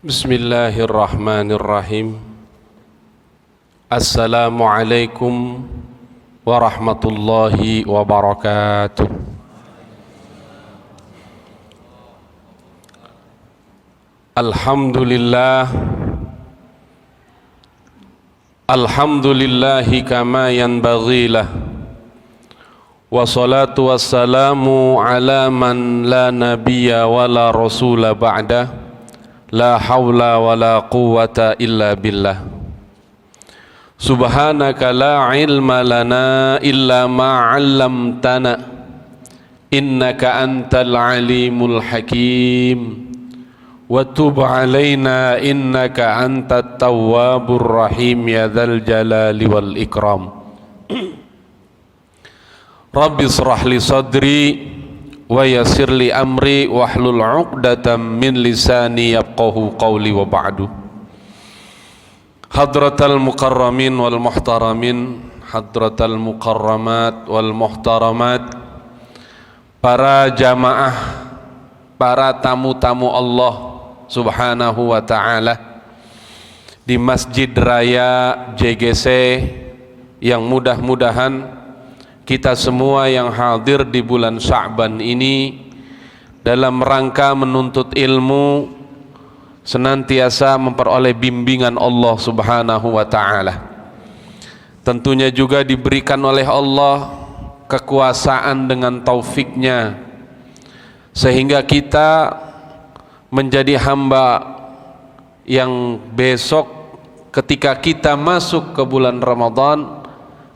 Bismillahirrahmanirrahim. Assalamualaikum warahmatullahi wabarakatuh. Alhamdulillah, alhamdulillahi kama yanbaghi lah. Wassalatu wassalamu ala man la nabiyya wa la rasula ba'dah. La hawla wa la quwwata illa billah. Subhanaka la ilma lana illa ma 'allamtana innaka antal alimul hakim wa tub 'alaina innaka antat tawwabur rahim ya dzal jalali wal ikram. Rabbi shrah li sadri wa yassir li amri wahlul 'uqdatam min lisani yafqahu qawli wa ba'du. Hadratal mukarramin wal muhtaramin, hadratal mukarramat wal muhtaramat, para jamaah, para tamu-tamu Allah Subhanahu wa ta'ala di Masjid Raya JGC, yang mudah-mudahan kita semua yang hadir di bulan Sya'ban ini dalam rangka menuntut ilmu senantiasa memperoleh bimbingan Allah Subhanahu wa ta'ala. Tentunya juga diberikan oleh Allah kekuasaan dengan taufiknya sehingga kita menjadi hamba yang besok ketika kita masuk ke bulan Ramadan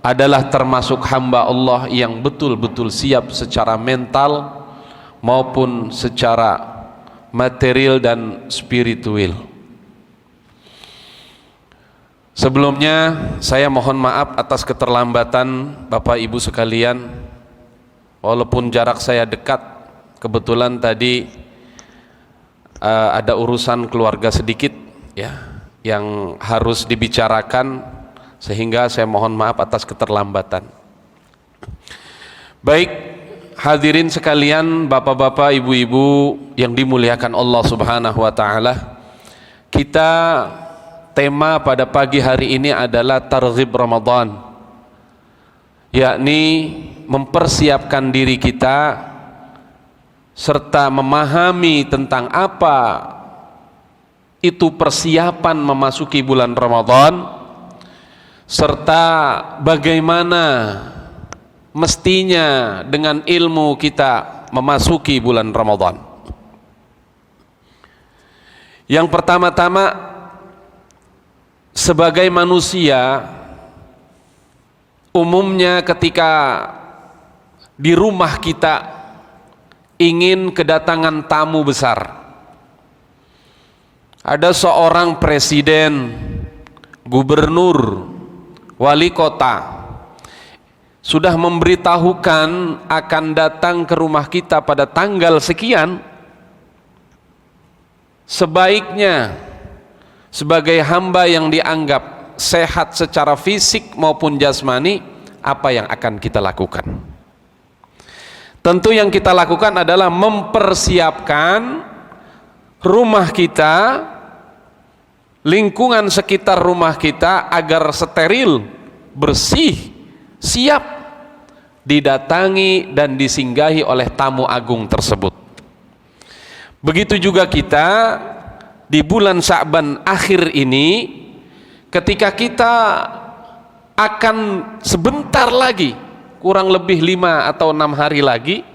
adalah termasuk hamba Allah yang betul-betul siap secara mental maupun secara material dan spiritual. Sebelumnya saya mohon maaf atas keterlambatan Bapak Ibu sekalian, walaupun jarak saya dekat, kebetulan tadi ada urusan keluarga sedikit ya yang harus dibicarakan, sehingga saya mohon maaf atas keterlambatan. Baik, hadirin sekalian, bapak-bapak, ibu-ibu yang dimuliakan Allah Subhanahu wa ta'ala, kita tema pada pagi hari ini adalah targhib Ramadan, yakni mempersiapkan diri kita serta memahami tentang apa itu persiapan memasuki bulan Ramadan, serta bagaimana mestinya dengan ilmu kita memasuki bulan Ramadan. Yang pertama-tama, sebagai manusia umumnya ketika di rumah kita ingin kedatangan tamu besar, ada seorang presiden, gubernur, wali kota sudah memberitahukan akan datang ke rumah kita pada tanggal sekian, sebaiknya sebagai hamba yang dianggap sehat secara fisik maupun jasmani, apa yang akan kita lakukan? Tentu yang kita lakukan adalah mempersiapkan rumah kita, lingkungan sekitar rumah kita agar steril, bersih, siap didatangi dan disinggahi oleh tamu agung tersebut. Begitu juga kita di bulan Sya'ban akhir ini, ketika kita akan sebentar lagi, kurang lebih 5 atau 6 hari lagi,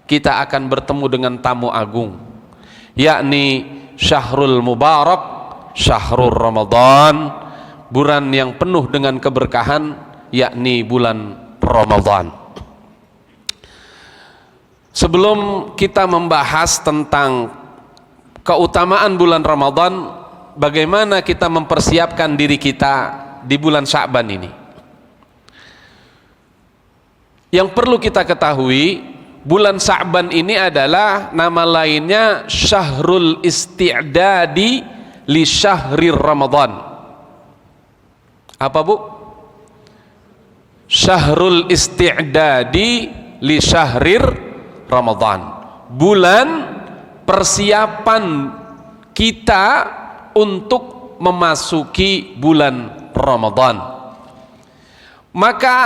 kita akan bertemu dengan tamu agung, yakni Syahrul Mubarak, Syahrul Ramadan, bulan yang penuh dengan keberkahan, yakni bulan Ramadan. Sebelum kita membahas tentang keutamaan bulan Ramadan, bagaimana kita mempersiapkan diri kita di bulan Sya'ban ini? Yang perlu kita ketahui, bulan Sya'ban ini adalah nama lainnya Syahrul Isti'dadi li Syahrir Ramadan. Apa Bu? Syahrul Isti'dadi li Syahrir Ramadan, bulan persiapan kita untuk memasuki bulan Ramadan. Maka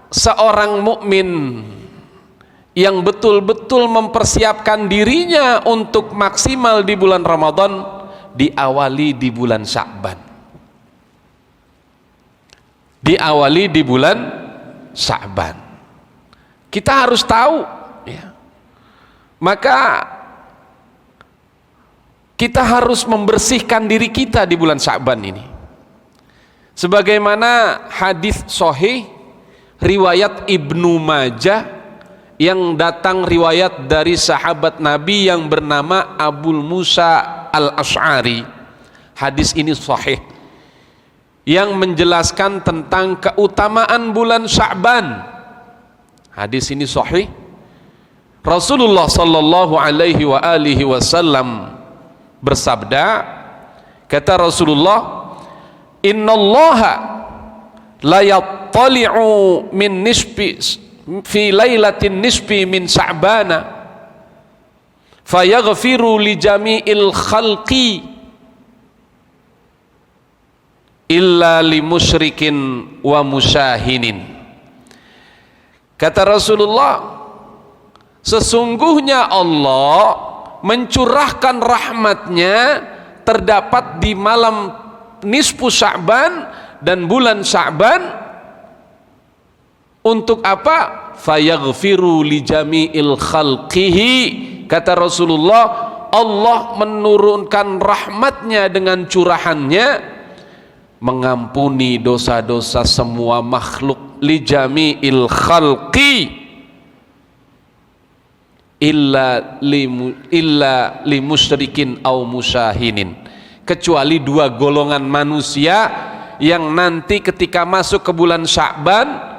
seorang mukmin yang betul-betul mempersiapkan dirinya untuk maksimal di bulan Ramadan diawali di bulan Sya'ban. Diawali di bulan Sya'ban. Kita harus tahu, ya. Maka kita harus membersihkan diri kita di bulan Sya'ban ini. Sebagaimana hadis sahih riwayat Ibnu Majah yang datang riwayat dari sahabat Nabi yang bernama Abu Musa Al-Asy'ari. Hadis ini sahih yang menjelaskan tentang keutamaan bulan Sya'ban. Hadis ini sahih. Rasulullah sallallahu alaihi wa alihi wasallam bersabda, kata Rasulullah, innallaha la yattali'u min nisfi fi lailatin nisfi min Sya'bana fayaghfiru li jami'il khalqi illa li musyrikin wa musyahinin. Kata Rasulullah, sesungguhnya Allah mencurahkan rahmatnya terdapat di malam nisfu Sya'ban dan bulan Sya'ban untuk apa? Fayaghfiru li jami'il khalqihi. Kata Rasulullah, Allah menurunkan rahmatnya dengan curahannya mengampuni dosa-dosa semua makhluk, li jami'il khalqi illa li musyrikin au musyahinin, kecuali dua golongan manusia yang nanti ketika masuk ke bulan Sya'ban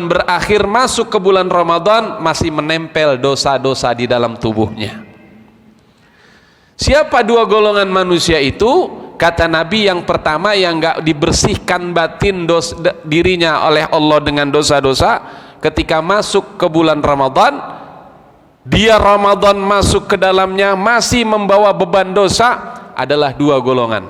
berakhir masuk ke bulan Ramadan masih menempel dosa-dosa di dalam tubuhnya. Siapa dua golongan manusia itu? Kata Nabi, yang pertama yang enggak dibersihkan batin dirinya oleh Allah dengan dosa-dosa, ketika masuk ke bulan Ramadan, dia Ramadan masuk ke dalamnya masih membawa beban dosa, adalah dua golongan.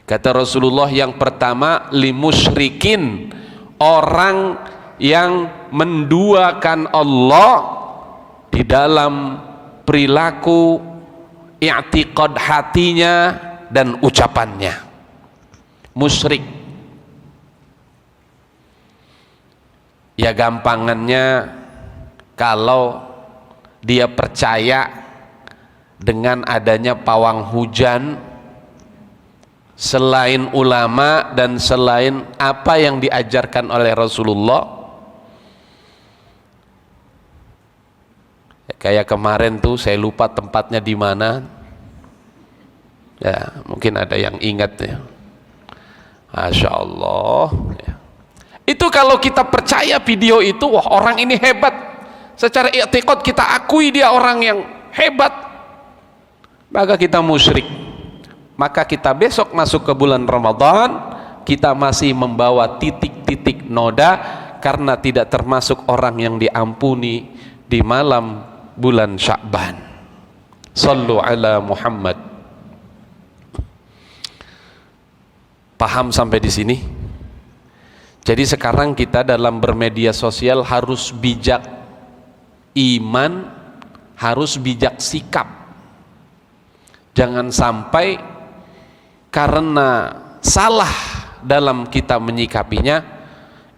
Kata Rasulullah, yang pertama limusyrikin, orang yang menduakan Allah di dalam perilaku, i'tiqad hatinya dan ucapannya. Musyrik, ya gampangannya, kalau dia percaya dengan adanya pawang hujan selain ulama dan selain apa yang diajarkan oleh Rasulullah. Kayak kemarin tuh, saya lupa tempatnya di mana, ya mungkin ada yang ingat ya. Masya Allah ya. Itu kalau kita percaya video itu, wah orang ini hebat, secara i'tiqad kita akui dia orang yang hebat, maka kita musyrik. Maka kita besok masuk ke bulan Ramadan, kita masih membawa titik-titik noda karena tidak termasuk orang yang diampuni di malam bulan Sya'ban. Sallu ala Muhammad. Paham sampai di sini? Jadi sekarang kita dalam bermedia sosial harus bijak iman, harus bijak sikap. Jangan sampai karena salah dalam kita menyikapinya,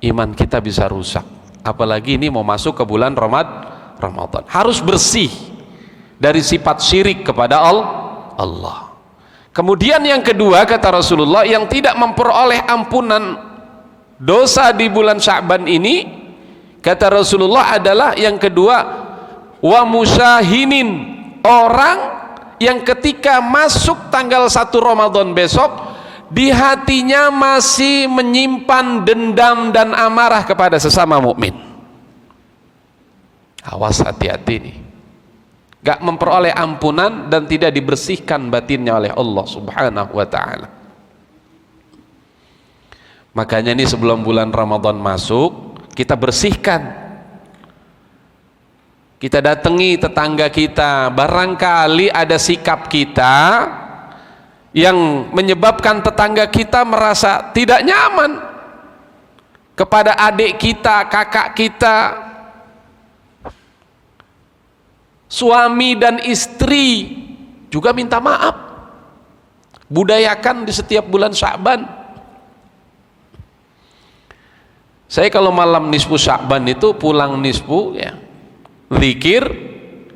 iman kita bisa rusak. Apalagi ini mau masuk ke bulan Ramadan. Harus bersih dari sifat syirik kepada Allah. Kemudian yang kedua, kata Rasulullah, yang tidak memperoleh ampunan dosa di bulan Sya'ban ini, kata Rasulullah, adalah yang kedua, wa musyahinin, orang yang ketika masuk tanggal 1 Ramadan besok, di hatinya masih menyimpan dendam dan amarah kepada sesama mukmin. Awas, hati-hati nih, gak memperoleh ampunan dan tidak dibersihkan batinnya oleh Allah subhanahu wa ta'ala. Makanya ini sebelum bulan Ramadan masuk, kita bersihkan, Kita datangi tetangga kita, barangkali ada sikap kita yang menyebabkan tetangga kita merasa tidak nyaman kepada adik kita, kakak kita. Suami dan istri juga minta maaf. Budayakan di setiap bulan Sya'ban. Saya kalau malam nisfu Sya'ban itu pulang nisfu ya, zikir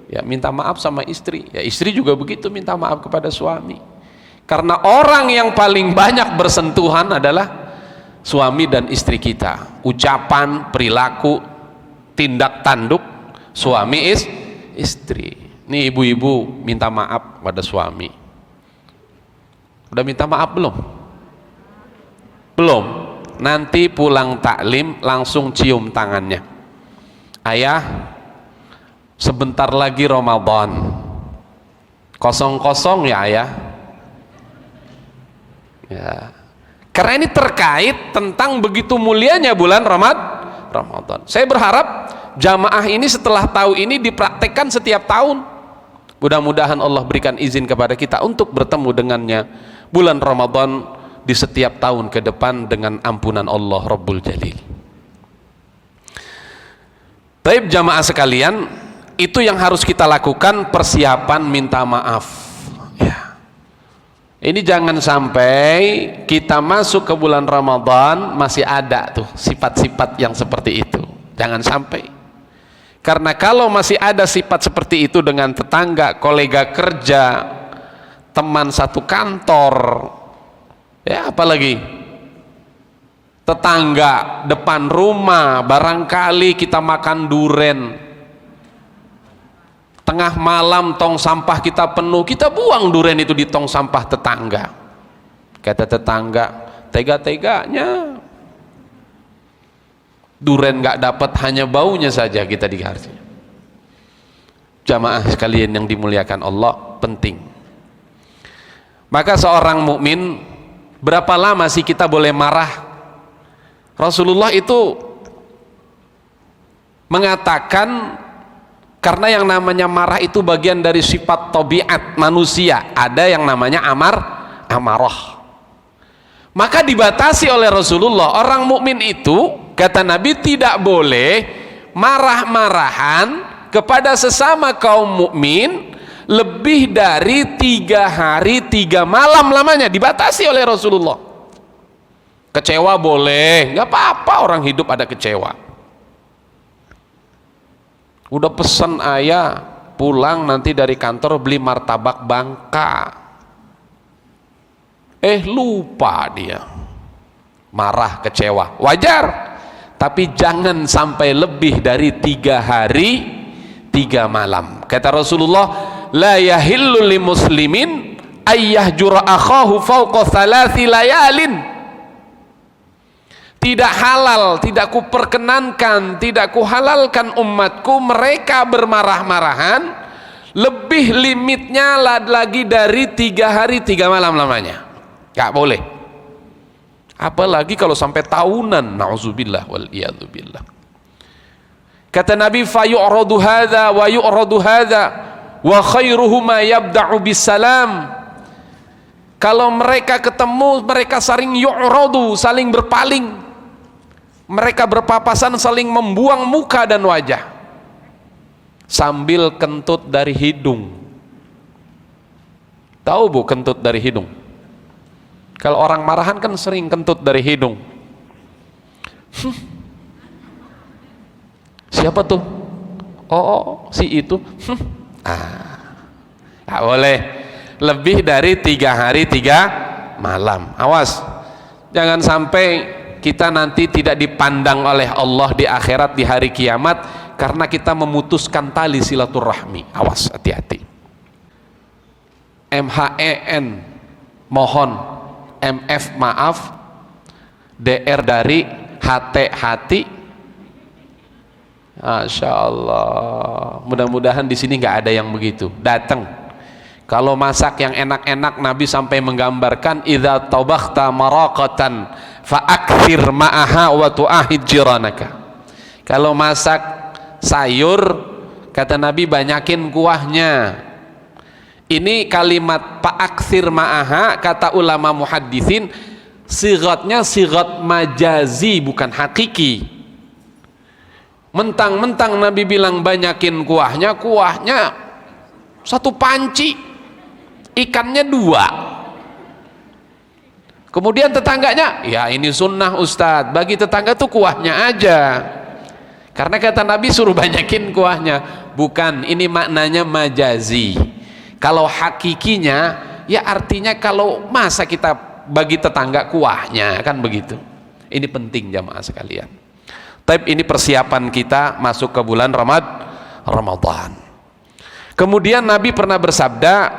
ya, minta maaf sama istri. Ya, istri juga begitu, minta maaf kepada suami. Karena orang yang paling banyak bersentuhan adalah suami dan istri kita. Ucapan, perilaku, tindak tanduk suami istri. Nih ibu-ibu minta maaf pada suami. Udah minta maaf belum? Belum. Nanti pulang taklim langsung cium tangannya. Ayah, sebentar lagi Ramadan. Kosong-kosong ya ayah. Ya. Karena ini terkait tentang begitu mulianya bulan Ramadan. Saya berharap jamaah ini setelah tahu ini dipraktekkan setiap tahun. Mudah-mudahan Allah berikan izin kepada kita untuk bertemu dengannya bulan Ramadan di setiap tahun ke depan dengan ampunan Allah Rabbul Jalil. Taib jamaah sekalian, itu yang harus kita lakukan, persiapan minta maaf. Ya. Ini jangan sampai kita masuk ke bulan Ramadan masih ada tuh sifat-sifat yang seperti itu. Jangan sampai. Karena kalau masih ada sifat seperti itu dengan tetangga, kolega kerja, teman satu kantor, ya apalagi tetangga depan rumah, barangkali kita makan duren, tengah malam tong sampah kita penuh, kita buang duren itu di tong sampah tetangga. Kata tetangga, tega-teganya duren nggak dapat, hanya baunya saja kita dikasih. Jamaah sekalian yang dimuliakan Allah, penting. Maka seorang mukmin, berapa lama sih kita boleh marah? Rasulullah itu mengatakan, karena yang namanya marah itu bagian dari sifat tabiat manusia, ada yang namanya amarah. Maka dibatasi oleh Rasulullah, orang mukmin itu kata Nabi tidak boleh marah-marahan kepada sesama kaum mukmin lebih dari 3 hari 3 malam lamanya, dibatasi oleh Rasulullah. Kecewa boleh, nggak apa-apa, orang hidup ada kecewa. Udah pesan ayah pulang nanti dari kantor beli martabak Bangka, lupa dia, marah kecewa, wajar. Tapi jangan sampai lebih dari 3 hari 3 malam. Kata Rasulullah, la yahillu li muslimin ayyahjura akhahu fawqa 3 layalin. Tidak halal, tidak kuperkenankan, tidak kuhalalkan umatku mereka bermarah-marahan lebih limitnya lagi dari 3 hari 3 malam lamanya. Gak boleh. Apalagi kalau sampai tahunan, na'udzubillah wal iyadzubillah. Kata Nabi, fayu'radu hadza wa yu'radu hadza wa khairuhuma yabda'u bisalam. Kalau mereka ketemu, mereka saling yu'radu, saling berpaling, mereka berpapasan, saling membuang muka dan wajah sambil kentut dari hidung. Tahu bu kentut dari hidung? Kalau orang marahan kan sering kentut dari hidung. Siapa tuh? Oh, si itu. Nggak boleh lebih dari 3 hari 3 malam. Awas, jangan sampai kita nanti tidak dipandang oleh Allah di akhirat, di hari kiamat, karena kita memutuskan tali silaturahmi. Awas, hati-hati. MHEN mohon, MF maaf, DR dari hati. Masya Allah, mudah-mudahan di sini nggak ada yang begitu. Datang, kalau masak yang enak-enak, Nabi sampai menggambarkan idza tabakhta maraqatan fa'akthir ma'aha wa tu'ahid jiranaka. Kalau masak sayur, Kata Nabi, banyakin kuahnya. Ini kalimat fa'aksir ma'aha, kata ulama muhadditsin, sigatnya sigat majazi, bukan hakiki. Mentang-mentang Nabi bilang banyakin kuahnya, kuahnya satu panci, ikannya 2. Kemudian tetangganya, ya ini sunnah Ustadz, bagi tetangga tuh kuahnya aja. Karena kata Nabi suruh banyakin kuahnya. Bukan, ini maknanya majazi. Kalau hakikinya, ya artinya kalau masa kita bagi tetangga kuahnya, kan begitu. Ini penting jamaah sekalian. Tapi ini persiapan kita masuk ke bulan Ramadan. Kemudian Nabi pernah bersabda,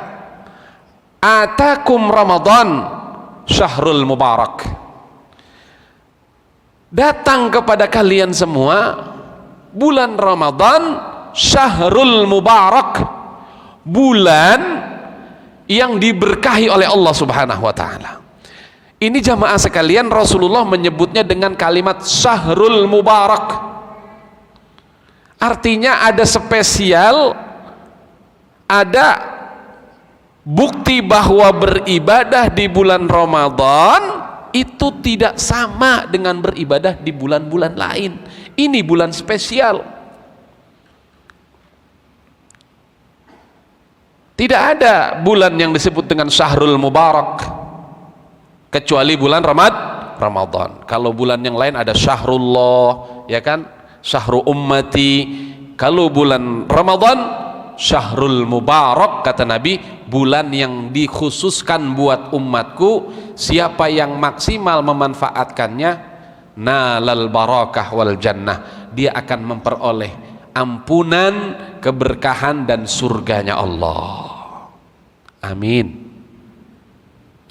atakum Ramadan syahrul mubarak. Datang kepada kalian semua bulan Ramadan syahrul mubarak, bulan yang diberkahi oleh Allah Subhanahu wa taala. Ini jamaah sekalian, Rasulullah menyebutnya dengan kalimat syahrul mubarak. Artinya ada spesial, ada bukti bahwa beribadah di bulan Ramadan itu tidak sama dengan beribadah di bulan-bulan lain. Ini bulan spesial. Tidak ada bulan yang disebut dengan syahrul mubarak kecuali bulan Ramadan. Kalau bulan yang lain ada syahrullah, ya kan, syahru ummati. Kalau bulan Ramadan syahrul mubarak, kata Nabi, bulan yang dikhususkan buat umatku. Siapa yang maksimal memanfaatkannya, nalal barakah wal jannah, dia akan memperoleh ampunan, keberkahan dan surganya Allah. Amin.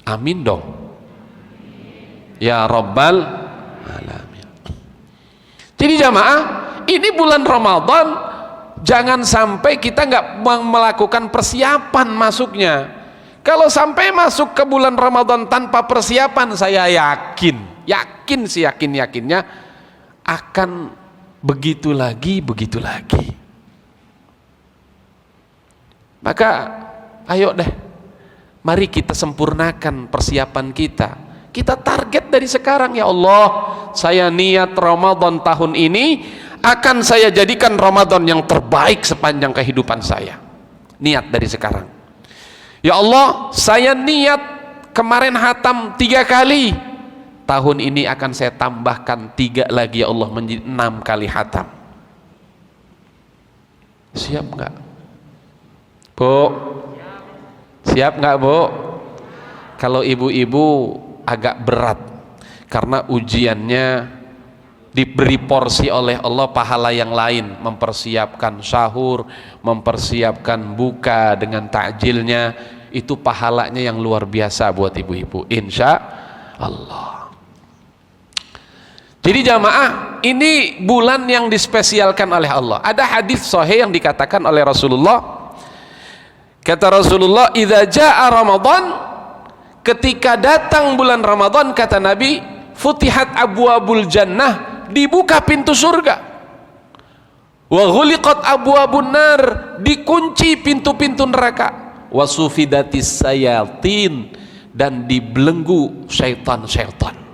Amin dong. Ya Rabbal Alamin. Jadi jamaah, ini bulan Ramadan, jangan sampai kita nggak melakukan persiapan masuknya. Kalau sampai masuk ke bulan Ramadan tanpa persiapan, saya yakin seyakin-yakinnya akan begitu lagi. Maka ayo deh, mari kita sempurnakan persiapan kita. Kita target dari sekarang, ya Allah, saya niat Ramadan tahun ini akan saya jadikan Ramadan yang terbaik sepanjang kehidupan saya. Niat dari sekarang. Ya Allah, saya niat kemarin hatam 3 kali, tahun ini akan saya tambahkan 3 lagi, ya Allah, menjadi 6 kali hatam. Siap nggak, Bu? Siap nggak, Bu? Kalau ibu-ibu agak berat karena ujiannya diberi porsi oleh Allah pahala yang lain, mempersiapkan sahur, mempersiapkan buka dengan takjilnya, itu pahalanya yang luar biasa buat ibu-ibu, insya Allah. Jadi jamaah, ini bulan yang dispesialkan oleh Allah. Ada hadis sahih yang dikatakan oleh Rasulullah, kata Rasulullah, idza jaa Ramadan, ketika datang bulan Ramadan, kata Nabi, futihat abwabul jannah, dibuka pintu surga, wa ghuliqat abwabun nar, dikunci pintu-pintu neraka, wa sufidatis sayatin, dan dibelenggu syaitan-syaitan.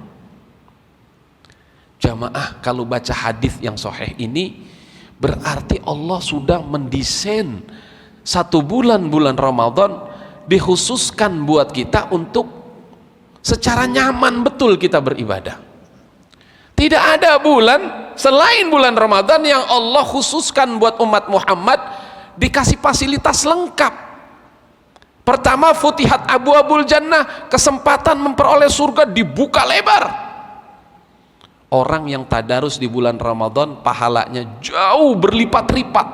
Jamaah, kalau baca hadis yang sahih ini, berarti Allah sudah mendesain 1 bulan Ramadan dikhususkan buat kita untuk secara nyaman betul kita beribadah. Tidak ada bulan selain bulan Ramadan yang Allah khususkan buat umat Muhammad dikasih fasilitas lengkap. Pertama, futihat abwabul jannah, kesempatan memperoleh surga dibuka lebar. Orang yang tadarus di bulan Ramadan pahalanya jauh berlipat-lipat,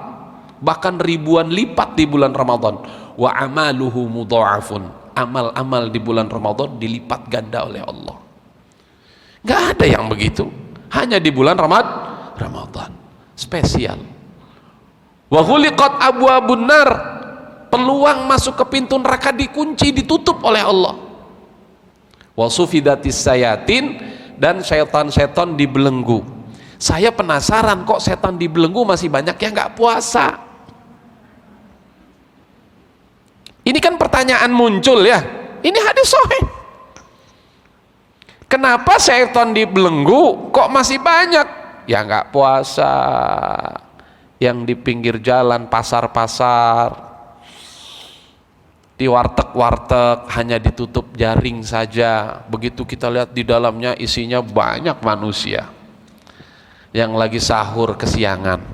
bahkan ribuan lipat di bulan Ramadan. Wa amaluhu mudha'afun, amal-amal di bulan Ramadan dilipat ganda oleh Allah. Nggak ada yang begitu, hanya di bulan Ramadan spesial. Wa ghuliqat abwabun nar, peluang masuk ke pintu neraka dikunci, ditutup oleh Allah. Wa sufidatis sayatin, dan setan-setan dibelenggu. Saya penasaran, kok setan dibelenggu masih banyak yang nggak puasa. Ini kan pertanyaan muncul ya. Ini hadis sahih. Kenapa syaitan dibelenggu kok masih banyak? Ya nggak puasa, yang di pinggir jalan, pasar-pasar, di warteg-warteg hanya ditutup jaring saja. Begitu kita lihat di dalamnya isinya banyak manusia yang lagi sahur kesiangan.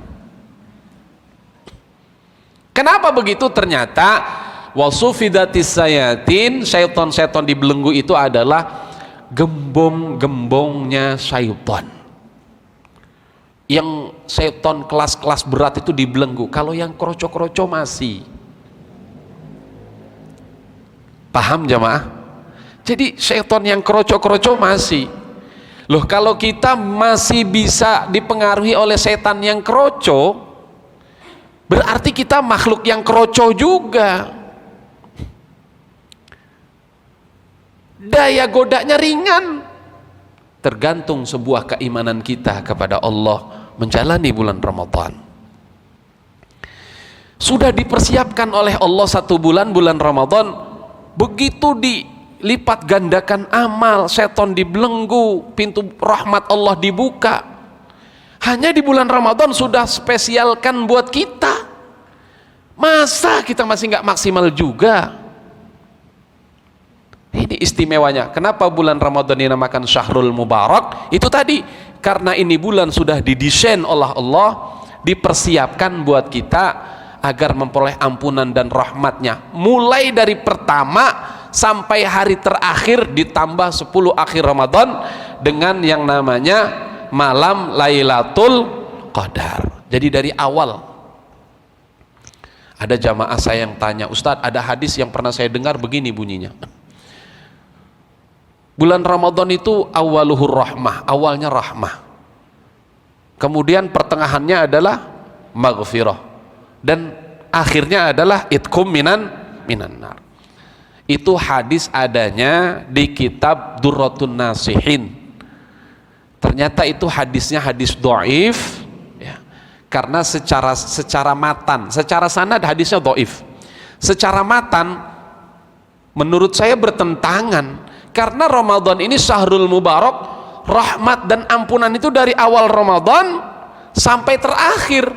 Kenapa begitu? Ternyata wasufidatis sayatin, syaitan-syaitan dibelenggu itu adalah gembong-gembongnya syaitan. Yang syaitan kelas-kelas berat itu dibelenggu. Kalau yang kroco-kroco masih. Paham jamaah? Jadi syaitan yang kroco-kroco masih. Loh, kalau kita masih bisa dipengaruhi oleh setan yang kroco, berarti kita makhluk yang kroco juga. Daya godanya ringan. Tergantung sebuah keimanan kita kepada Allah menjalani bulan Ramadan. Sudah dipersiapkan oleh Allah 1 bulan, bulan Ramadan, begitu dilipat gandakan amal, setan dibelenggu, pintu rahmat Allah dibuka. Hanya di bulan Ramadan sudah spesialkan buat kita. Masa kita masih nggak maksimal juga? Ini istimewanya. Kenapa bulan Ramadan dinamakan Syahrul Mubarak? Itu tadi, karena ini bulan sudah didesain oleh Allah, dipersiapkan buat kita agar memperoleh ampunan dan rahmatnya. Mulai dari pertama sampai hari terakhir, ditambah 10 akhir Ramadan dengan yang namanya malam Lailatul Qadar. Jadi dari awal. Ada jamaah saya yang tanya, Ustadz, ada hadis yang pernah saya dengar begini bunyinya. Bulan Ramadan itu awaluhur rahmah, awalnya rahmah. Kemudian pertengahannya adalah maghfirah. Dan akhirnya adalah itqum minan nar. Itu hadis adanya di kitab Durratun Nasihin. Ternyata itu hadisnya hadis dhaif ya. Karena secara matan, secara sanad hadisnya dhaif. Secara matan menurut saya bertentangan. Karena Ramadan ini Syahrul Mubarak, rahmat dan ampunan itu dari awal Ramadan sampai terakhir.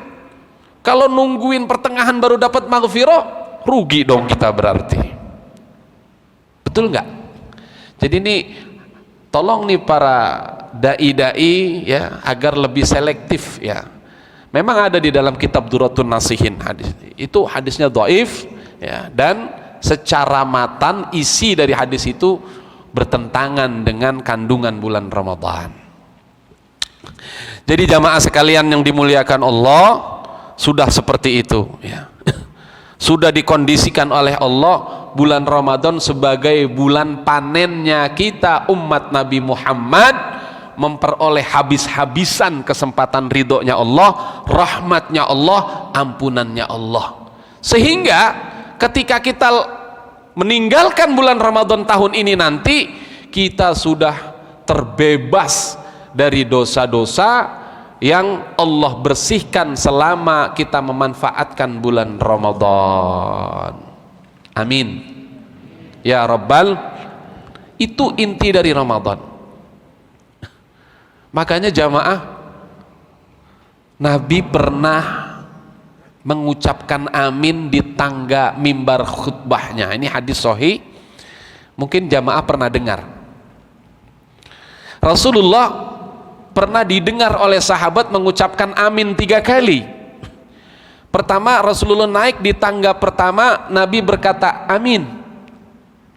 Kalau nungguin pertengahan baru dapat maghfirah, rugi dong kita berarti. Betul nggak? Jadi ini tolong nih para dai-dai ya, agar lebih selektif ya. Memang ada di dalam kitab Durratun Nasihin hadis. Itu hadisnya dhaif ya, dan secara matan isi dari hadis itu bertentangan dengan kandungan bulan Ramadan. Jadi jamaah sekalian yang dimuliakan Allah, sudah seperti itu ya. Sudah dikondisikan oleh Allah bulan Ramadan sebagai bulan panennya kita umat Nabi Muhammad, memperoleh habis-habisan kesempatan ridhonya Allah, rahmatnya Allah, ampunannya Allah. Sehingga ketika kita meninggalkan bulan Ramadan tahun ini nanti, kita sudah terbebas dari dosa-dosa yang Allah bersihkan selama kita memanfaatkan bulan Ramadan. Amin ya Rabbal. Itu inti dari Ramadan. Makanya jamaah, Nabi pernah mengucapkan amin di tangga mimbar khutbahnya. Ini hadis sahih, mungkin jamaah pernah dengar. Rasulullah pernah didengar oleh sahabat mengucapkan amin 3 kali. Pertama, Rasulullah naik di tangga pertama, Nabi berkata amin.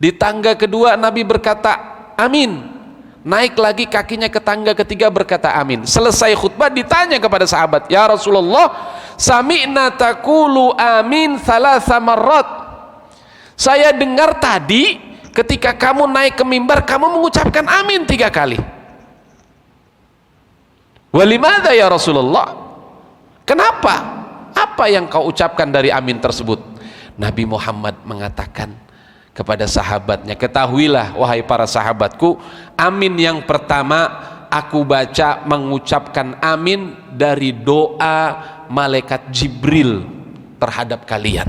Di tangga kedua Nabi berkata amin. Naik lagi kakinya ke tangga ketiga berkata amin. Selesai khutbah ditanya kepada sahabat, ya Rasulullah, sami'na taqulu amin 3 marrat. Saya dengar tadi ketika kamu naik ke mimbar kamu mengucapkan amin 3 kali. Walimada ya Rasulullah? Kenapa? Apa yang kau ucapkan dari amin tersebut? Nabi Muhammad mengatakan kepada sahabatnya, ketahuilah wahai para sahabatku, amin yang pertama aku baca mengucapkan amin dari doa malaikat Jibril terhadap kalian.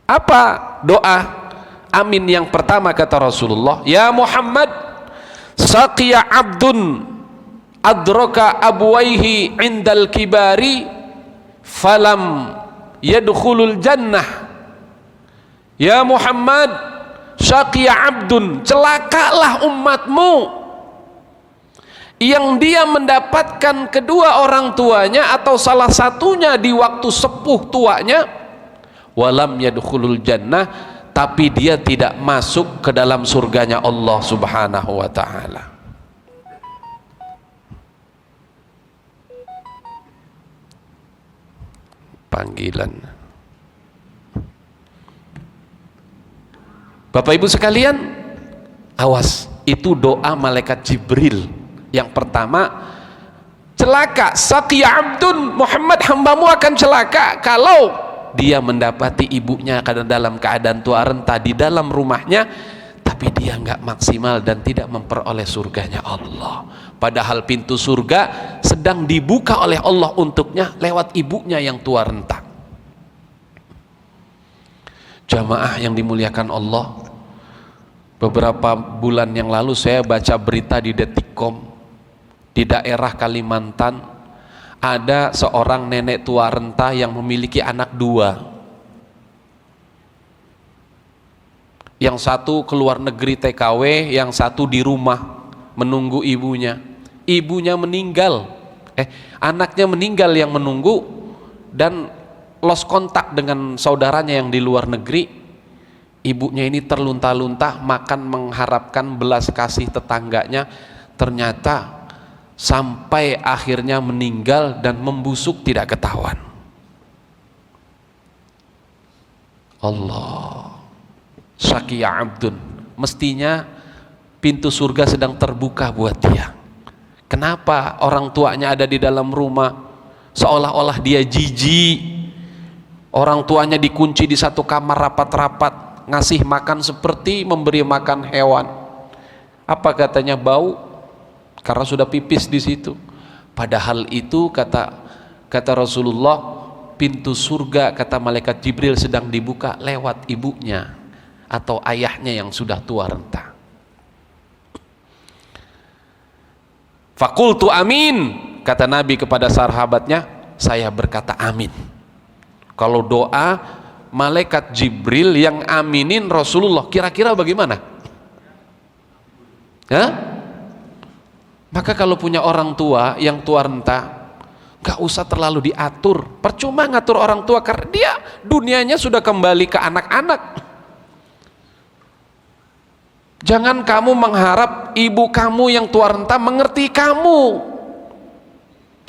Apa doa amin yang pertama kata Rasulullah? Ya Muhammad, saqiya abdun adraka abwaihi indal kibari falam yadkhulul jannah. Ya Muhammad, saqiya abdun, celakalah umatmu yang dia mendapatkan kedua orang tuanya atau salah satunya di waktu sepuh tuanya, walam yadkhulul jannah, tapi dia tidak masuk ke dalam surganya Allah Subhanahu wa ta'ala. Panggilan. Bapak Ibu sekalian, awas, itu doa malaikat Jibril. Yang pertama, celaka, saqiya abdun, Muhammad hambamu akan celaka kalau dia mendapati ibunya dalam keadaan tua renta di dalam rumahnya, tapi dia nggak maksimal dan tidak memperoleh surganya Allah. Padahal pintu surga sedang dibuka oleh Allah untuknya lewat ibunya yang tua renta. Jamaah yang dimuliakan Allah, beberapa bulan yang lalu saya baca berita di Detikcom, di daerah Kalimantan ada seorang nenek tua renta yang memiliki anak dua. Yang satu keluar negeri TKW, yang satu di rumah menunggu ibunya. Ibunya meninggal, anaknya meninggal yang menunggu, dan lost kontak dengan saudaranya yang di luar negeri. Ibunya ini terlunta-lunta makan mengharapkan belas kasih tetangganya, ternyata sampai akhirnya meninggal dan membusuk tidak ketahuan. Allah, saqiya abdun, mestinya pintu surga sedang terbuka buat dia. Kenapa orang tuanya ada di dalam rumah seolah-olah dia jijik? Orang tuanya dikunci di satu kamar rapat-rapat, ngasih makan seperti memberi makan hewan. Apa katanya? Bau, karena sudah pipis di situ. Padahal itu kata Rasulullah, pintu surga kata malaikat Jibril sedang dibuka lewat ibunya atau ayahnya yang sudah tua renta. Fakultu amin, kata Nabi kepada sahabatnya, saya berkata amin. Kalau doa malaikat Jibril yang aminin Rasulullah, kira-kira bagaimana? Hah? Maka kalau punya orang tua yang tua renta, gak usah terlalu diatur. Percuma ngatur orang tua karena dia dunianya sudah kembali ke anak-anak. Jangan kamu mengharap ibu kamu yang tua renta mengerti kamu.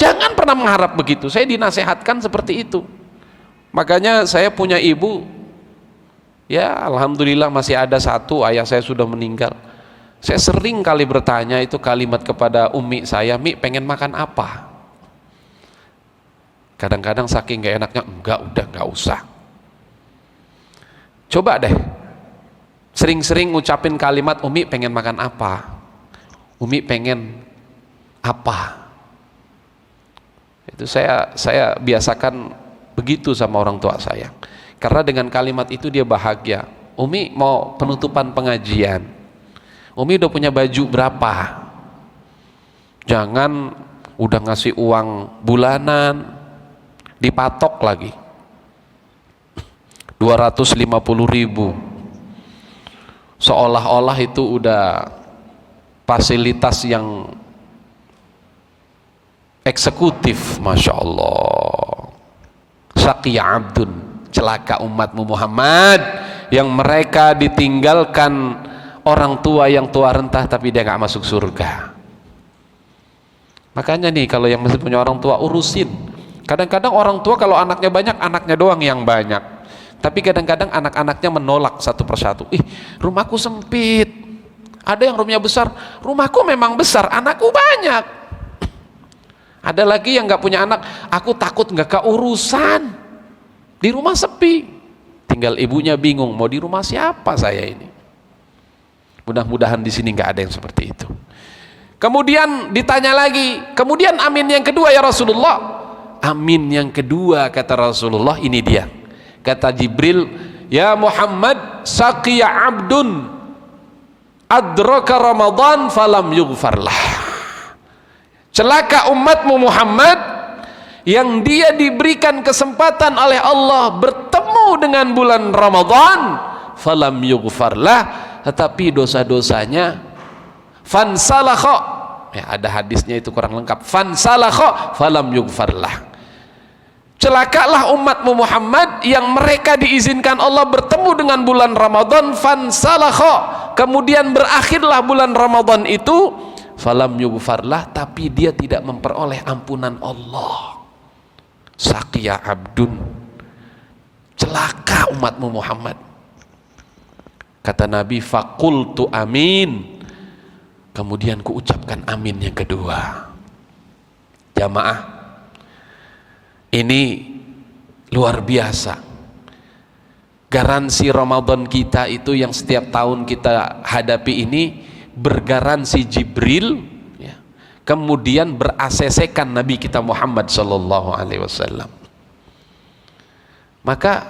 Jangan pernah mengharap begitu. Saya dinasehatkan seperti itu. Makanya saya punya ibu, ya alhamdulillah masih ada satu, ayah saya sudah meninggal. Saya sering kali bertanya itu kalimat kepada umi saya, Mi pengen makan apa? Kadang-kadang saking gak enaknya, enggak, udah gak usah. Coba deh sering-sering ngucapin kalimat, Umi pengen makan apa? Umi pengen apa? Itu saya biasakan begitu sama orang tua saya. Karena dengan kalimat itu dia bahagia. Umi mau penutupan pengajian, Umi udah punya baju berapa? Jangan udah ngasih uang bulanan dipatok lagi 250.000, seolah-olah itu udah fasilitas yang eksekutif. Masya Allah. Saqiya abdun, celaka umatmu Muhammad yang mereka ditinggalkan orang tua yang tua renta tapi dia gak masuk surga. Makanya nih kalau yang masih punya orang tua urusin. Kadang-kadang orang tua kalau anaknya banyak, anaknya doang yang banyak, tapi kadang-kadang anak-anaknya menolak satu persatu. Rumahku sempit. Ada yang rumahnya besar, rumahku memang besar, anakku banyak. Ada lagi yang gak punya anak, aku takut gak keurusan, di rumah sepi, tinggal ibunya bingung mau di rumah siapa saya ini. Mudah-mudahan di sini gak ada yang seperti itu. Kemudian ditanya lagi, kemudian amin yang kedua ya Rasulullah. Amin yang kedua kata Rasulullah, ini dia, kata Jibril, ya Muhammad, saqiya abdun adraka Ramadan falam yughfarlah. Celaka umatmu Muhammad yang dia diberikan kesempatan oleh Allah bertemu dengan bulan Ramadan, falam yughfarlah, tetapi dosa-dosanya fansalakha, ya ada hadisnya itu kurang lengkap, fansalakha falam yughfarlah. Celakalah umatmu Muhammad yang mereka diizinkan Allah bertemu dengan bulan Ramadan, fansalakha, kemudian berakhirlah bulan Ramadan itu, falam yughfarlah, tapi dia tidak memperoleh ampunan Allah. Saqiya abdun, celaka umatmu Muhammad. Kata Nabi, faqultu amin, kemudian kuucapkan amin yang kedua. Jamaah, ini luar biasa. Garansi Ramadan kita itu yang setiap tahun kita hadapi ini bergaransi Jibril, ya, kemudian ber-ACC-kan Nabi kita Muhammad sallallahu alaihi wasallam. Maka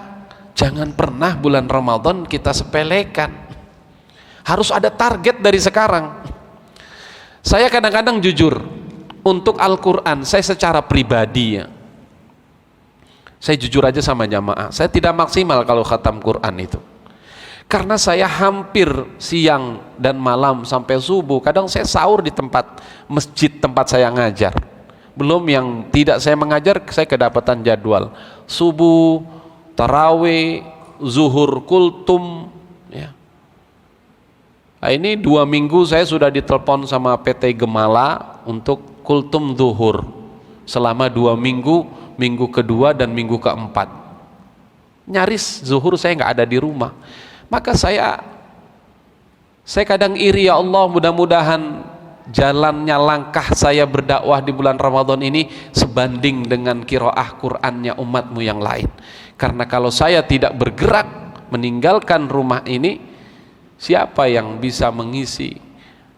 jangan pernah bulan Ramadan kita sepelekan. Harus ada target dari sekarang. Saya kadang-kadang jujur, untuk Al-Quran saya secara pribadi, ya, saya jujur aja sama jamaah, saya tidak maksimal kalau khatam Quran itu, karena saya hampir siang dan malam sampai subuh. Kadang saya sahur di tempat masjid tempat saya ngajar, belum yang tidak saya mengajar, saya kedapatan jadwal subuh, tarawih, zuhur, kultum, ya. Nah, ini 2 minggu saya sudah ditelepon sama PT Gemala untuk kultum zuhur selama 2 minggu, minggu kedua dan minggu keempat. Nyaris zuhur saya nggak ada di rumah. Maka saya kadang iri, ya Allah, mudah-mudahan jalannya langkah saya berdakwah di bulan Ramadan ini sebanding dengan qiraah Qur'annya umatmu yang lain. Karena kalau saya tidak bergerak meninggalkan rumah ini, siapa yang bisa mengisi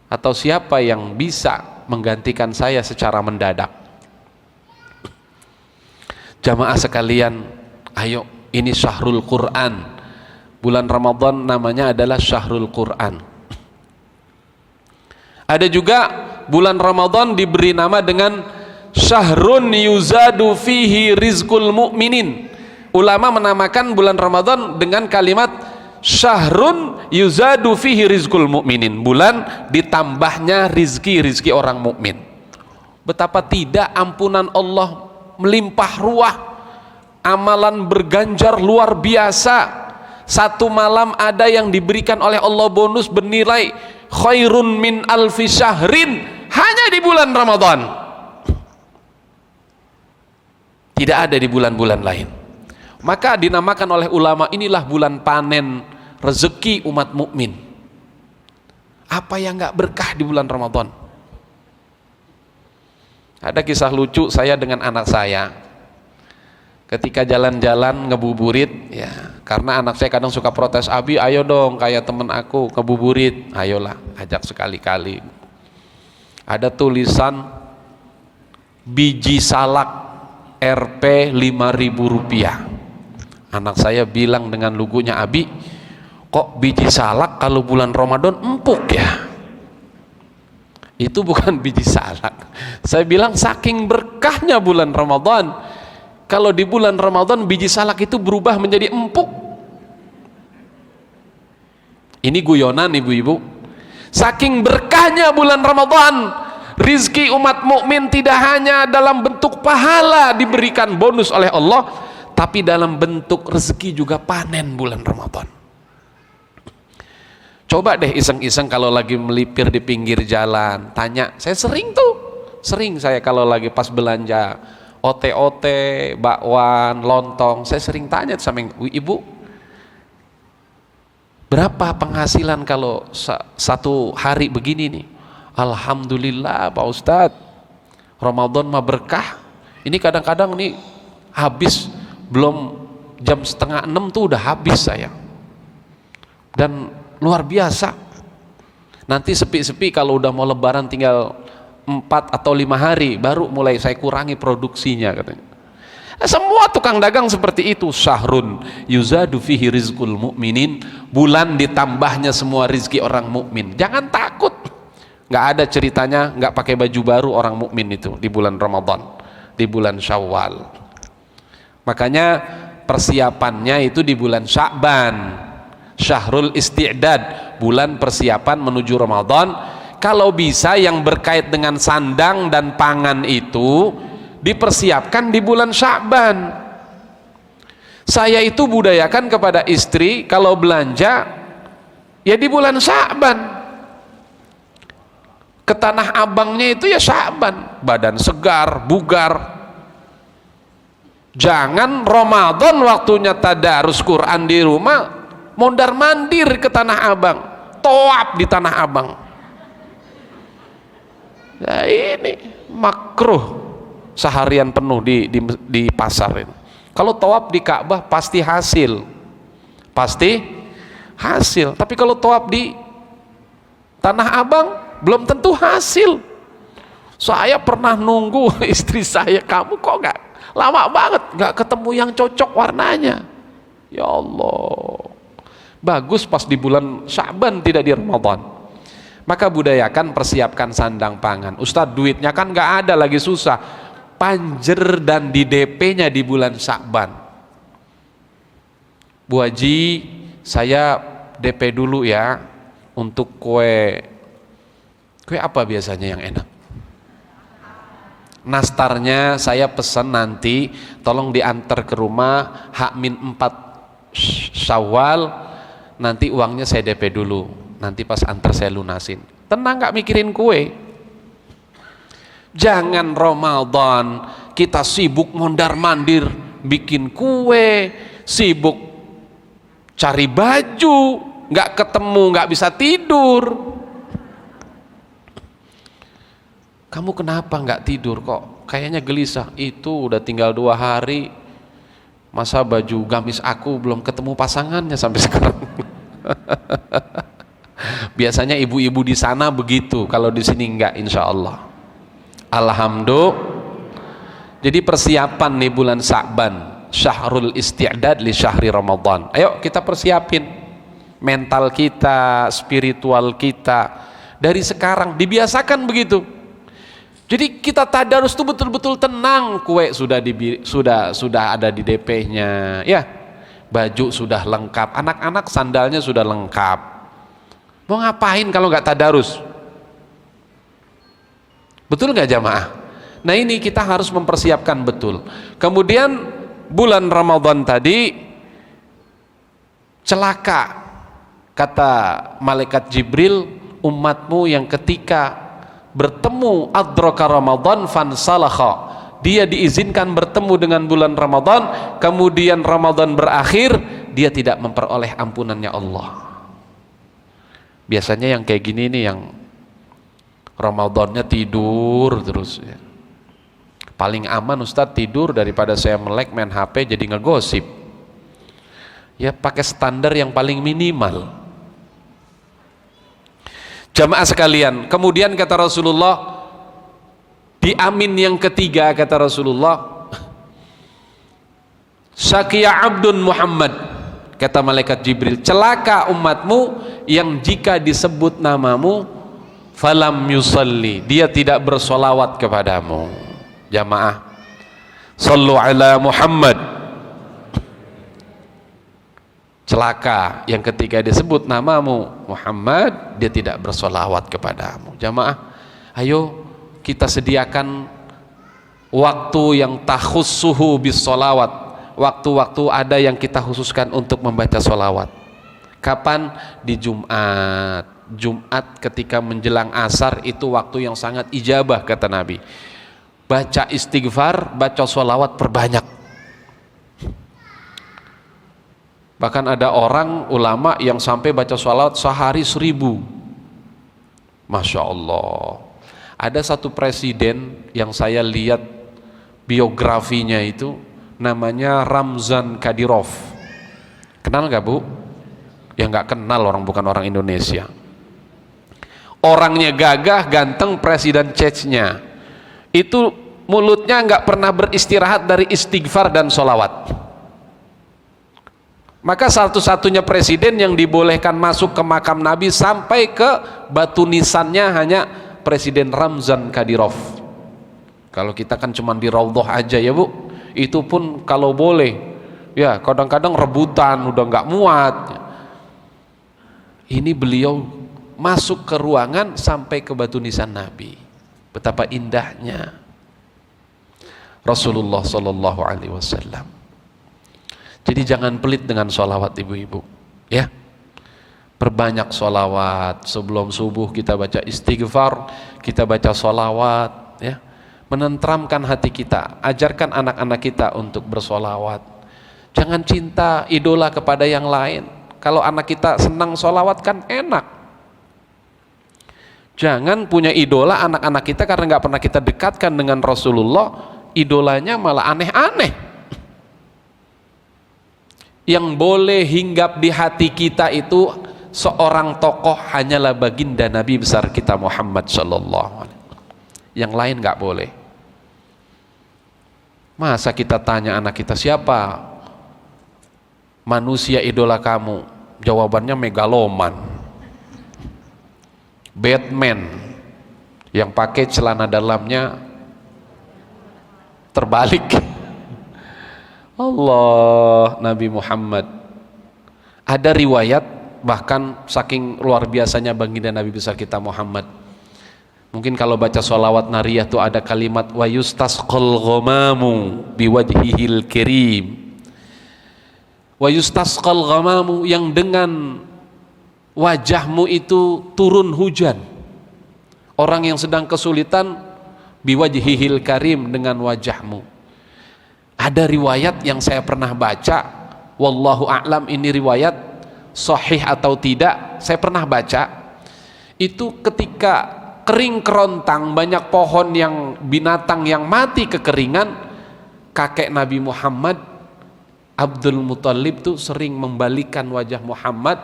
atau siapa yang bisa menggantikan saya secara mendadak? Jamaah sekalian, ayo, ini syahrul Quran. Bulan Ramadan namanya adalah syahrul Quran. Ada juga bulan Ramadan diberi nama dengan syahrun yuzadu fihi rizqul mu'minin. Ulama menamakan bulan Ramadan dengan kalimat syahrun yuzadu fihi rizqul mu'minin, bulan ditambahnya rizki orang mukmin. Betapa tidak ampunan Allah melimpah ruah, amalan berganjar luar biasa. Satu malam ada yang diberikan oleh Allah bonus bernilai khairun min alfi syahrin, hanya di bulan Ramadan, tidak ada di bulan-bulan lain. Maka dinamakan oleh ulama, inilah bulan panen rezeki umat mukmin. Apa yang nggak berkah di bulan Ramadan? Ada kisah lucu saya dengan anak saya ketika jalan-jalan ngebuburit, ya, karena anak saya kadang suka protes, Abi ayo dong kayak temen aku ngebuburit. Ayolah, ajak sekali-kali. Ada tulisan biji salak Rp 5.000 rupiah. Anak saya bilang dengan lugunya, Abi kok biji salak kalau bulan Ramadan empuk ya? Itu bukan biji salak. Saya bilang saking berkahnya bulan Ramadan, kalau di bulan Ramadan biji salak itu berubah menjadi empuk. Ini guyonan ibu-ibu. Saking berkahnya bulan Ramadan, rizki umat mukmin tidak hanya dalam bentuk pahala diberikan bonus oleh Allah, tapi dalam bentuk rezeki juga panen bulan Ramadan. Coba deh iseng-iseng kalau lagi melipir di pinggir jalan, tanya. Saya sering saya kalau lagi pas belanja ote-ote, bakwan, lontong, saya sering tanya sama ibu, berapa penghasilan kalau satu hari begini nih? Alhamdulillah Pak Ustadz, Ramadan mah berkah. Ini kadang-kadang nih habis belum jam 5:30 tuh udah habis saya. Dan luar biasa. Nanti sepi-sepi kalau udah mau lebaran tinggal 4 atau 5 hari baru mulai saya kurangi produksinya katanya. Semua tukang dagang seperti itu. Syahrun yuzadu fihi rizqul mu'minin, bulan ditambahnya semua rizki orang mukmin. Jangan takut. Nggak ada ceritanya nggak pakai baju baru orang mukmin itu di bulan Ramadan, di bulan Syawal. Makanya persiapannya itu di bulan Sya'ban, Syahrul Isti'dad, bulan persiapan menuju Ramadan. Kalau bisa yang berkait dengan sandang dan pangan itu dipersiapkan di bulan Sya'ban. Saya itu budayakan kepada istri kalau belanja ya di bulan Sya'ban. Ke Tanah Abangnya itu ya Sya'ban, badan segar, bugar. Jangan Ramadan waktunya tadarus Quran di rumah mondar mandir ke Tanah Abang, toab di Tanah Abang. Nah ini makruh seharian penuh di pasar ini. Kalau tawaf di Ka'bah pasti hasil, tapi kalau tawaf di Tanah Abang belum tentu hasil. Saya pernah nunggu istri saya, kamu kok nggak lama banget nggak ketemu yang cocok warnanya. Ya Allah, bagus pas di bulan Sya'ban, tidak di Ramadan. Maka budayakan persiapkan sandang pangan. Ustadz, duitnya kan nggak ada, lagi susah. Panjer dan di DP-nya di bulan Sya'ban. Bu Haji, saya DP dulu ya untuk kue apa biasanya yang enak? Nastarnya saya pesan nanti, tolong diantar ke rumah H-4 Syawal, nanti uangnya saya DP dulu, nanti pas antar saya lunasin. Tenang, nggak mikirin kue. Jangan Ramadan kita sibuk mondar mandir bikin kue, sibuk cari baju, nggak ketemu, nggak bisa tidur. Kamu kenapa nggak tidur kok? Kayaknya gelisah. Itu udah tinggal 2 hari, masa baju gamis aku belum ketemu pasangannya sampai sekarang. Biasanya ibu-ibu di sana begitu, kalau di sini enggak, insya Allah. Alhamdulillah. Jadi persiapan nih bulan Sya'ban, Syahrul Isti'dad li Syahri Ramadan. Ayo kita persiapin mental kita, spiritual kita dari sekarang, dibiasakan begitu. Jadi kita tadarus itu betul-betul tenang. Kue sudah ada di DP-nya, ya. Baju sudah lengkap, anak-anak sandalnya sudah lengkap. Mau ngapain kalau nggak tadarus? Betul nggak jamaah? Nah ini kita harus mempersiapkan betul. Kemudian bulan Ramadan tadi celaka, kata malaikat Jibril, umatmu yang ketika bertemu adraka Ramadan fansalakha, dia diizinkan bertemu dengan bulan Ramadan, kemudian Ramadan berakhir, dia tidak memperoleh ampunannya Allah. Biasanya yang kayak gini nih, yang Ramadannya tidur terus ya. Paling aman Ustadz tidur daripada saya melek main HP jadi ngegosip. Ya pakai standar yang paling minimal. Jamaah sekalian, kemudian kata Rasulullah, di amin yang ketiga kata Rasulullah, Syaqiya Abdun Muhammad, kata malaikat Jibril, celaka umatmu yang jika disebut namamu falam yusalli, dia tidak bersolawat kepadamu. Jamaah, sallu ala Muhammad. Celaka yang ketika disebut namamu Muhammad, dia tidak bersolawat kepadamu. Jamaah, ayo kita sediakan waktu yang takhussuhu bis solawat. Waktu-waktu ada yang kita khususkan untuk membaca solawat. Kapan? Di Jumat ketika menjelang asar, itu waktu yang sangat ijabah kata Nabi. Baca istighfar, baca solawat perbanyak. Bahkan ada orang ulama yang sampai baca solawat sehari 1000. Masya Allah. Ada satu presiden yang saya lihat biografinya itu, namanya Ramzan Kadyrov. Kenal gak Bu? Ya nggak kenal, orang bukan orang Indonesia. Orangnya gagah, ganteng, presiden Chechnya. Itu mulutnya nggak pernah beristirahat dari istighfar dan sholawat. Maka satu-satunya presiden yang dibolehkan masuk ke makam Nabi sampai ke batu nisannya hanya Presiden Ramzan Kadyrov. Kalau kita kan cuma di Raudhah aja ya Bu, itu pun kalau boleh ya kadang-kadang rebutan udah nggak muat. Ini beliau masuk ke ruangan sampai ke batu nisan Nabi. Betapa indahnya Rasulullah Sallallahu Alaihi Wasallam. Jadi jangan pelit dengan sholawat ibu-ibu ya, perbanyak sholawat. Sebelum subuh kita baca istighfar, kita baca sholawat ya, menenteramkan hati kita. Ajarkan anak-anak kita untuk bersolawat. Jangan cinta idola kepada yang lain. Kalau anak kita senang sholawat kan enak. Jangan punya idola anak-anak kita karena nggak pernah kita dekatkan dengan Rasulullah, idolanya malah aneh-aneh. Yang boleh hinggap di hati kita itu seorang tokoh hanyalah baginda Nabi besar kita Muhammad Sallallahu Alaihi Wasallam. Yang lain nggak boleh. Masa kita tanya anak kita, siapa manusia idola kamu? Jawabannya megaloman, Batman yang pakai celana dalamnya terbalik. Allah, Nabi Muhammad. Ada riwayat bahkan saking luar biasanya baginda Nabi besar kita Muhammad. Mungkin kalau baca sholawat nariyah tuh ada kalimat wa yustasqal ghamamu biwajhihil kirim. Wa yustasqal ghamamu, yang dengan wajahmu itu turun hujan. Orang yang sedang kesulitan biwajhihil karim, dengan wajahmu. Ada riwayat yang saya pernah baca, wallahu a'lam ini riwayat sahih atau tidak, saya pernah baca, itu ketika kering kerontang, banyak pohon yang binatang yang mati kekeringan, kakek Nabi Muhammad Abdul Muthalib tuh sering membalikan wajah Muhammad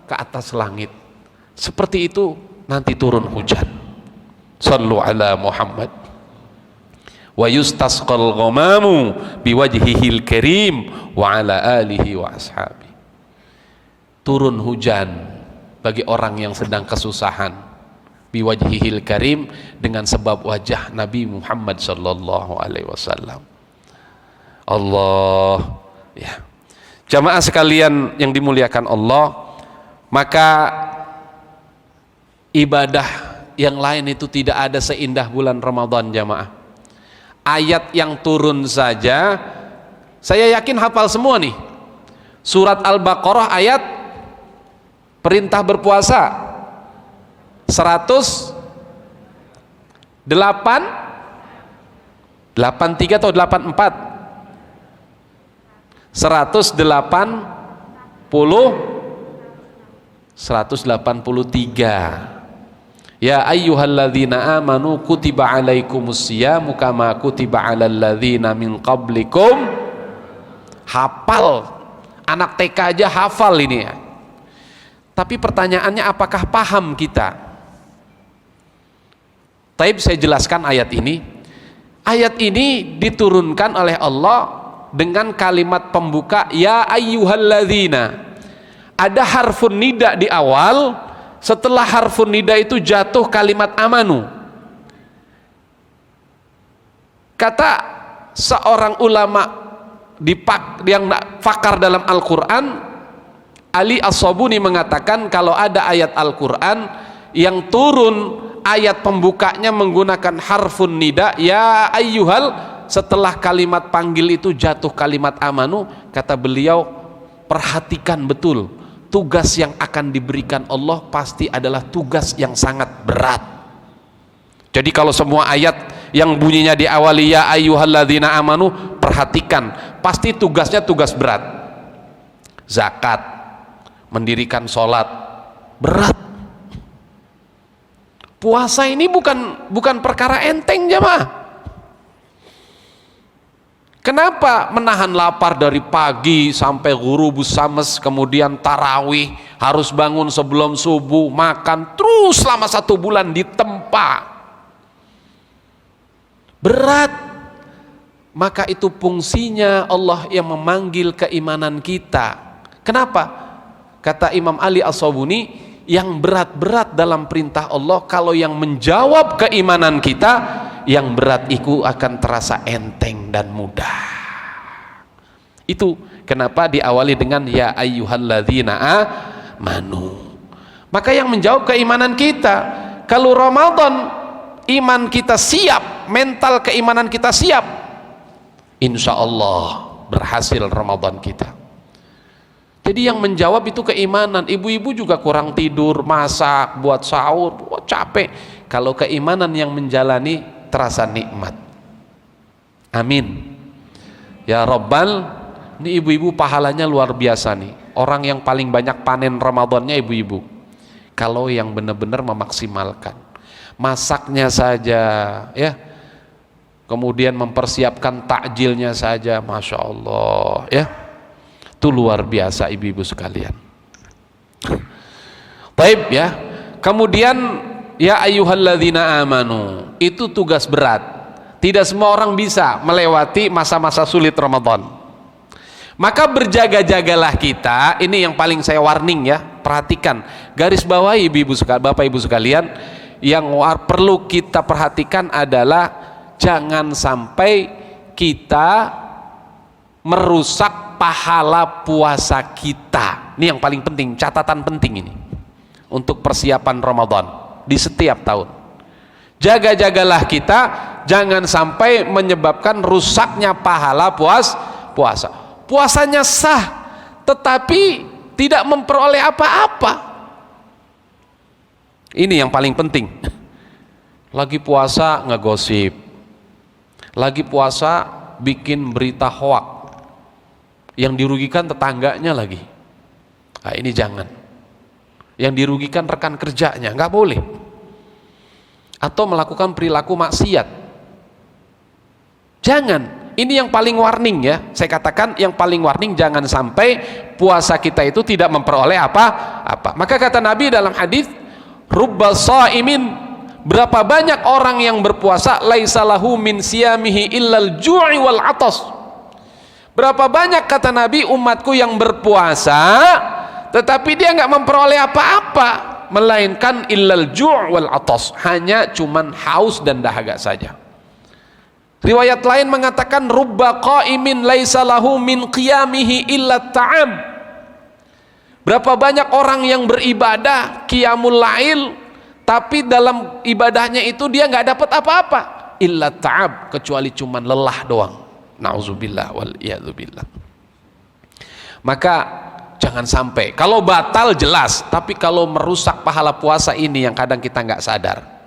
ke atas langit. Seperti itu nanti turun hujan. Sallu ala Muhammad. Wa yustasqal ghamamu biwajhihil karim wa ala alihi wa ashabi. Turun hujan bagi orang yang sedang kesusahan biwajhihil karim, dengan sebab wajah Nabi Muhammad sallallahu alaihi wasallam. Allah ya. Jamaah sekalian yang dimuliakan Allah, maka ibadah yang lain itu tidak ada seindah bulan Ramadan jamaah. Ayat yang turun saja saya yakin hafal semua nih. Surat Al-Baqarah ayat perintah berpuasa 183 atau 84? 183. Ya ayyuhalladzina amanu kutiba alaikumusyiyamu kama kutiba alal ladzina min qablikum. Hafal, anak TK aja hafal ini ya. Tapi pertanyaannya apakah paham kita? Taib saya jelaskan ayat ini. Ayat ini diturunkan oleh Allah dengan kalimat pembuka ya ayyuhalladzina. Ada harfun nida di awal. Setelah harfun nida itu jatuh kalimat amanu. Kata seorang ulama yang fakar dalam Al-Quran, Ali As-Sabuni mengatakan kalau ada ayat Al-Quran yang turun ayat pembukanya menggunakan harfun nida ya ayyuhal, setelah kalimat panggil itu jatuh kalimat amanu, kata beliau perhatikan betul. Tugas yang akan diberikan Allah pasti adalah tugas yang sangat berat. Jadi kalau semua ayat yang bunyinya diawali ya ayyuhalladzina amanu, perhatikan, pasti tugasnya tugas berat. Zakat, mendirikan sholat, berat. Puasa ini bukan perkara enteng jamaah. Kenapa menahan lapar dari pagi sampai ghurubus syams, kemudian tarawih, harus bangun sebelum subuh, makan terus selama 1 bulan ditempa. Berat. maka itu fungsinya Allah yang memanggil keimanan kita. Kenapa? Kata Imam Ali As-Sabuni, yang berat-berat dalam perintah Allah, kalau yang menjawab keimanan kita, yang berat itu akan terasa enteng dan mudah. Itu kenapa diawali dengan ya ayyuhalladzina amanu. Maka yang menjawab keimanan kita, kalau Ramadan iman kita siap, mental keimanan kita siap, insya Allah berhasil Ramadan kita. Jadi yang menjawab itu keimanan. Ibu-ibu juga kurang tidur, masak, buat sahur, capek. Kalau keimanan yang menjalani, terasa nikmat. Amin ya Rabbal. Ini ibu-ibu pahalanya luar biasa nih. Orang yang paling banyak panen Ramadannya ibu-ibu, kalau yang benar-benar memaksimalkan masaknya saja ya, kemudian mempersiapkan takjilnya saja, Masya Allah ya, itu luar biasa ibu-ibu sekalian. Baik ya. Kemudian ya ayyuhalladzina amanu, itu tugas berat. Tidak semua orang bisa melewati masa-masa sulit Ramadan. Maka berjaga-jagalah kita. Ini yang paling saya warning ya, perhatikan, garis bawahi ibu-ibu sekalian, bapak ibu sekalian. Yang perlu kita perhatikan adalah jangan sampai kita merusak pahala puasa kita. Ini yang paling penting, catatan penting ini untuk persiapan Ramadan di setiap tahun. Jaga-jagalah kita, jangan sampai menyebabkan rusaknya pahala puasa. Puasanya sah, tetapi tidak memperoleh apa-apa. Ini yang paling penting. Lagi puasa ngegosip, lagi puasa bikin berita hoak, yang dirugikan tetangganya lagi. Nah, ini jangan. Yang dirugikan rekan kerjanya, nggak boleh. Atau melakukan perilaku maksiat, jangan. Ini yang paling warning ya, saya katakan yang paling warning, jangan sampai puasa kita itu tidak memperoleh apa-apa. Maka kata Nabi dalam hadis, rubba shaimin, berapa banyak orang yang berpuasa, laisa lahu min siyamihi illal ju'i wal atas. Berapa banyak kata Nabi umatku yang berpuasa tetapi dia nggak memperoleh apa-apa, melainkan illal ju' wal atas, hanya cuman haus dan dahaga saja. Riwayat lain mengatakan rubba qaimin laisa lahu min qiyamihi illa ta'am. Berapa banyak orang yang beribadah qiyamul lail, tapi dalam ibadahnya itu dia nggak dapat apa-apa, illa ta'ab, kecuali cuman lelah doang. Nauzubillah wal iyadzubillah. Maka jangan sampai, kalau batal jelas, tapi kalau merusak pahala puasa ini yang kadang kita nggak sadar,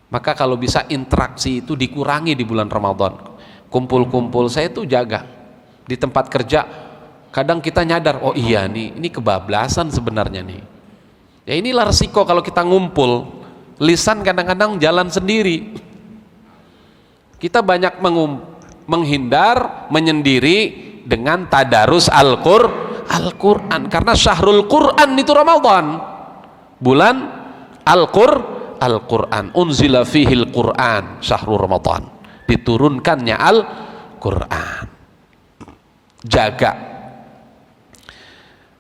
maka kalau bisa interaksi itu dikurangi di bulan Ramadan. Kumpul-kumpul saya tuh jaga di tempat kerja, kadang kita nyadar, oh iya nih, ini kebablasan sebenarnya nih. Ya inilah resiko kalau kita ngumpul, lisan kadang-kadang jalan sendiri. Kita banyak menghindar, menyendiri dengan tadarus Al-Quran, karena syahrul Quran itu Ramadan, bulan Al-Quran, unzila fihil Quran, syahrul Ramadan, diturunkannya Al-Quran. Jaga.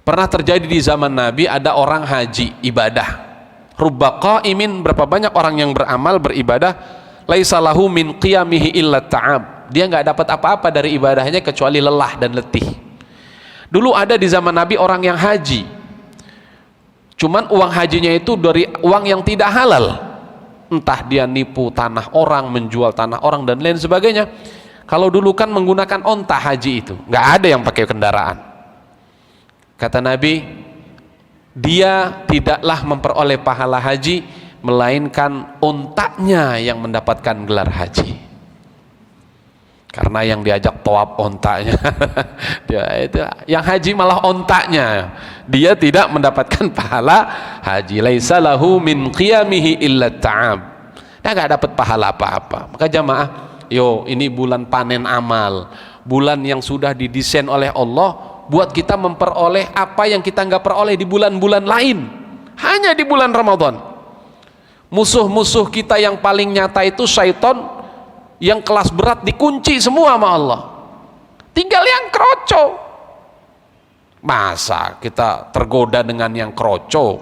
Pernah terjadi di zaman Nabi, ada orang haji ibadah, rubba qaimin, berapa banyak orang yang beramal beribadah, laisa lahu min qiyamihi illa ta'ab, dia nggak dapat apa-apa dari ibadahnya kecuali lelah dan letih. Dulu ada di zaman Nabi orang yang haji, cuman uang hajinya itu dari uang yang tidak halal, entah dia nipu tanah orang, menjual tanah orang dan lain sebagainya. Kalau dulu kan menggunakan onta haji itu, nggak ada yang pakai kendaraan. Kata Nabi, dia tidaklah memperoleh pahala haji, melainkan ontanya yang mendapatkan gelar haji. Karena yang diajak tawaf ontanya, dia itu, yang haji malah ontanya, dia tidak mendapatkan pahala haji. Laisa lahu min qiyamihi illa ta'ab, dia nggak dapat pahala apa-apa. Maka jamaah, yo ini bulan panen amal, bulan yang sudah didesain oleh Allah buat kita memperoleh apa yang kita nggak peroleh di bulan-bulan lain, hanya di bulan Ramadan. Musuh-musuh kita yang paling nyata itu syaitan, yang kelas berat dikunci semua sama Allah, tinggal yang kroco. Masa kita tergoda dengan yang kroco?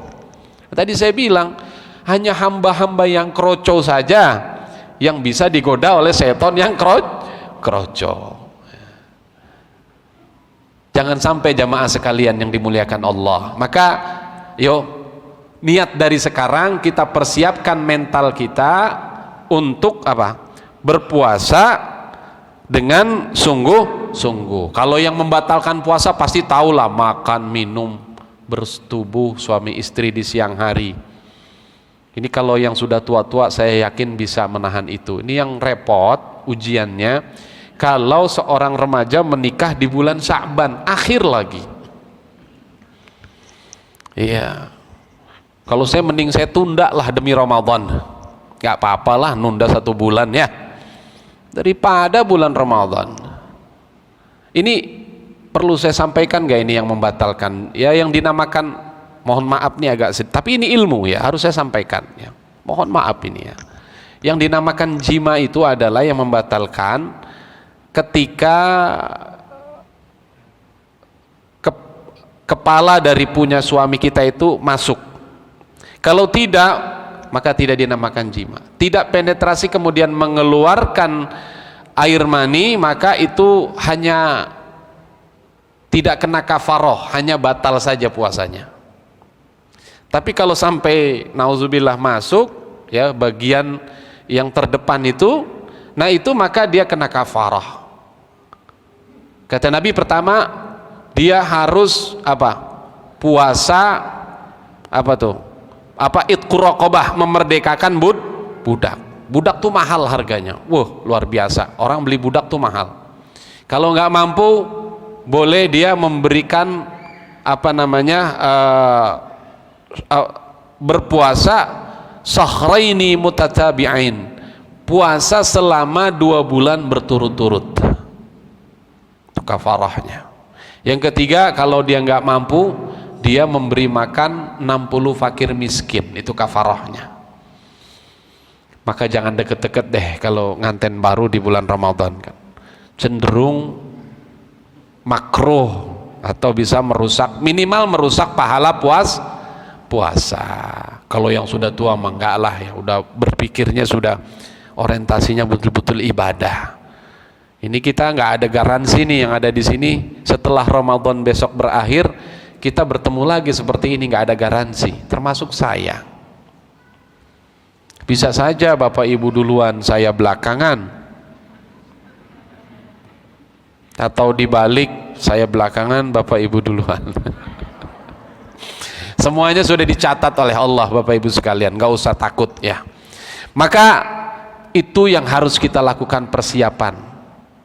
Tadi saya bilang hanya hamba-hamba yang kroco saja yang bisa digoda oleh setan yang kroco. Jangan sampai jamaah sekalian yang dimuliakan Allah. Maka yuk niat dari sekarang kita persiapkan mental kita untuk apa? Berpuasa dengan sungguh-sungguh. Kalau yang membatalkan puasa pasti tahulah makan, minum, bersetubuh suami istri di siang hari. Ini kalau yang sudah tua-tua saya yakin bisa menahan itu. Ini yang repot ujiannya kalau seorang remaja menikah di bulan Sya'ban akhir lagi. Iya. Kalau saya mending saya tunda lah demi Ramadan. Gak apa-apalah nunda 1 bulan ya, daripada bulan Ramadan. Ini perlu saya sampaikan gak ini yang membatalkan? Ya yang dinamakan, mohon maaf nih agak sedih, tapi ini ilmu ya, harus saya sampaikan ya. Mohon maaf ini ya. Yang dinamakan jima itu adalah yang membatalkan ketika kepala dari punya suami kita itu masuk. Kalau tidak, maka tidak dinamakan jima. Tidak penetrasi kemudian mengeluarkan air mani, maka itu hanya tidak kena kafaroh, hanya batal saja puasanya. Tapi kalau sampai nauzubillah masuk ya bagian yang terdepan itu, nah itu maka dia kena kafaroh. Kata Nabi pertama, dia harus apa? Puasa apa tuh? Apa itqu raqabah, memerdekakan budak. Budak tuh mahal harganya. Wah, luar biasa. Orang beli budak tuh mahal. Kalau nggak mampu, boleh dia memberikan apa namanya berpuasa sahraini mutatabi'ain. Puasa selama 2 bulan berturut-turut. Itu kafarahnya. Yang ketiga, kalau dia nggak mampu, dia memberi makan 60 fakir miskin, itu kafarahnya. Maka jangan deket-deket deh kalau nganten baru di bulan Ramadan kan. Cenderung makruh atau bisa merusak, minimal merusak pahala puasa. Kalau yang sudah tua mah enggak lah ya, udah berpikirnya sudah orientasinya betul-betul ibadah. Ini kita nggak ada garansi nih yang ada di sini setelah Ramadan besok berakhir kita bertemu lagi seperti ini, nggak ada garansi, termasuk saya. Bisa saja Bapak Ibu duluan, saya belakangan, atau dibalik, saya belakangan, Bapak Ibu duluan. Semuanya sudah dicatat oleh Allah Bapak Ibu sekalian, nggak usah takut ya. Maka itu yang harus kita lakukan persiapan.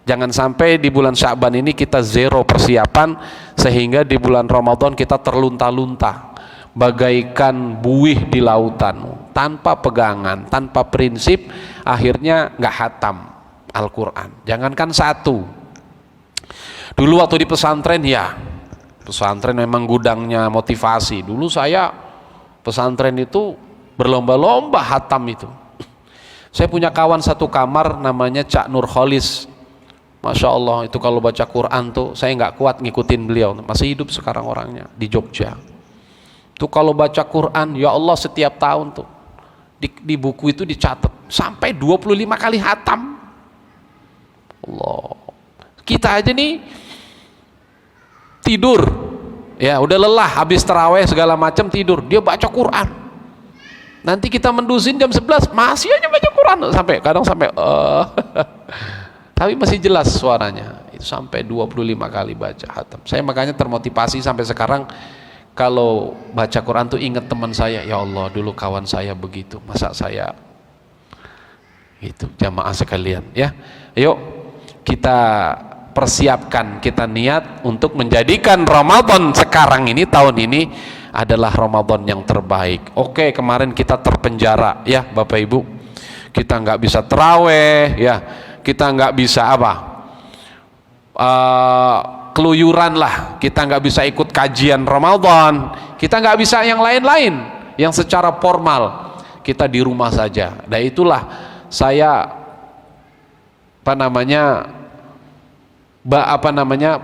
Jangan sampai di bulan Sya'ban ini kita zero persiapan sehingga di bulan Ramadan kita terlunta-lunta bagaikan buih di lautan, tanpa pegangan, tanpa prinsip, akhirnya nggak hatam Al-Quran. Jangankan 1. Dulu waktu di pesantren ya, pesantren memang gudangnya motivasi. Dulu saya pesantren itu berlomba-lomba hatam itu. Saya punya kawan satu kamar namanya Cak Nur Kholis. Masya Allah, itu kalau baca Quran tuh saya nggak kuat ngikutin beliau, masih hidup sekarang orangnya di Jogja. Tuh kalau baca Quran, ya Allah setiap tahun tuh di buku itu dicatat sampai 25 kali hatam. Allah, kita aja nih tidur, ya udah lelah habis taraweh segala macam tidur, dia baca Quran. Nanti kita mendusin jam 11 masih aja baca Quran sampai kadang sampai tapi masih jelas suaranya, itu sampai 25 kali baca hatam. Saya makanya termotivasi sampai sekarang kalau baca Quran tuh ingat teman saya, ya Allah dulu kawan saya begitu, masa saya itu. Jamaah sekalian ya, yuk kita persiapkan, kita niat untuk menjadikan Ramadan sekarang ini, tahun ini adalah Ramadan yang terbaik. Oke, kemarin kita terpenjara ya Bapak Ibu, kita nggak bisa terawih ya, kita nggak bisa apa keluyuran lah, kita nggak bisa ikut kajian Ramadan, kita nggak bisa yang lain-lain yang secara formal, kita di rumah saja. Dan itulah saya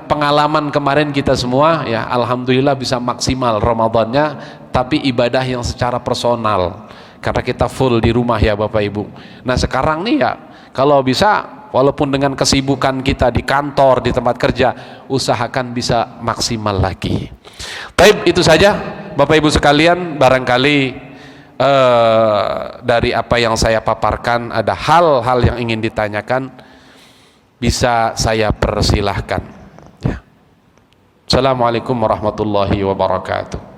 pengalaman kemarin kita semua ya, alhamdulillah bisa maksimal Ramadannya, tapi ibadah yang secara personal karena kita full di rumah ya Bapak Ibu. Nah sekarang nih ya, kalau bisa walaupun dengan kesibukan kita di kantor, di tempat kerja, usahakan bisa maksimal lagi. Baik, itu saja Bapak Ibu sekalian. Barangkali dari apa yang saya paparkan ada hal-hal yang ingin ditanyakan, bisa saya persilahkan ya. Assalamualaikum warahmatullahi wabarakatuh.